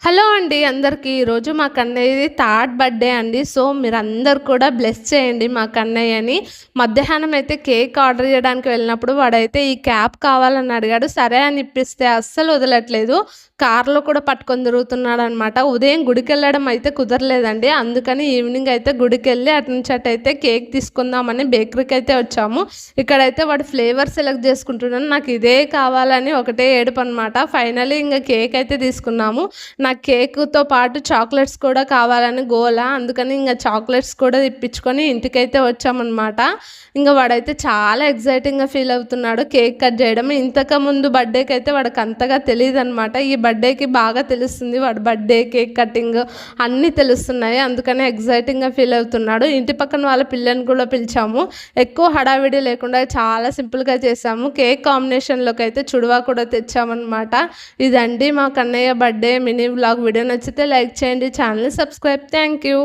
Hello అండి అందరికీ. ఈరోజు మా కన్నయ్యది థర్డ్ బర్త్‌డే అండి. సో, మీరందరూ కూడా బ్లెస్ చేయండి మా కన్నయ్యని. మధ్యాహ్నం అయితే కేక్ ఆర్డర్ చేయడానికి వెళ్ళినప్పుడు వాడైతే ఈ క్యాప్ కావాలని అడిగాడు. సరే అని ఇప్పిస్తే అస్సలు వదలట్లేదు. కార్‌లో కూడా పట్టుకొని తిరుగుతున్నాడనమాట. ఉదయం గుడికెళ్ళడం అయితే కుదరలేదండి. అందుకని ఈవినింగ్ అయితే గుడికెళ్ళి అటు నుంచి అటైతే కేక్ తీసుకుందామని బేకరీకి అయితే వచ్చాము. ఇక్కడైతే వాడు ఫ్లేవర్ సెలెక్ట్ చేసుకుంటున్నాడు. నాకు ఇదే కావాలని ఒకటే ఏడుపనమాట. ఫైనల్లీ ఇంక కేక్ అయితే తీసుకున్నాము. నాకు కేకుతో పాటు చాక్లెట్స్ కూడా కావాలని గోల. అందుకని ఇంగ చాక్లెట్స్ కూడా తెప్పించుకొని ఇంటికైతే వచ్చామనమాట. ఇంగ వాడైతే చాలా ఎక్సైటింగ్‌గా ఫీల్ అవుతున్నాడు కేక్ కట్ చేయడం. ఇంతకుముందు బర్త్‌డేకైతే వాడికి అంతగా తెలీదనమాట. ఈ బర్త్‌డేకి బాగా తెలుస్తుంది. వాడి బర్త్‌డే, కేక్ కటింగ్ అన్నీ తెలుస్తున్నాయి. అందుకనే ఎక్సైటింగ్‌గా ఫీల్ అవుతున్నాడు. ఇంటి పక్కన వాళ్ళ పిల్లని కూడా పిలిచాము. ఎక్కువ హడావిడి లేకుండా చాలా సింపుల్‌గా చేసాము. కేక్ కాంబినేషన్‌లోకి అయితే చుడవా కూడా తెచ్చామనమాట. ఇదండి మా Kannayya birthday mini vlog. Video నచ్చితే లైక్ చేయండి, ఛానల్‌ని సబ్స్క్రైబ్. Thank you.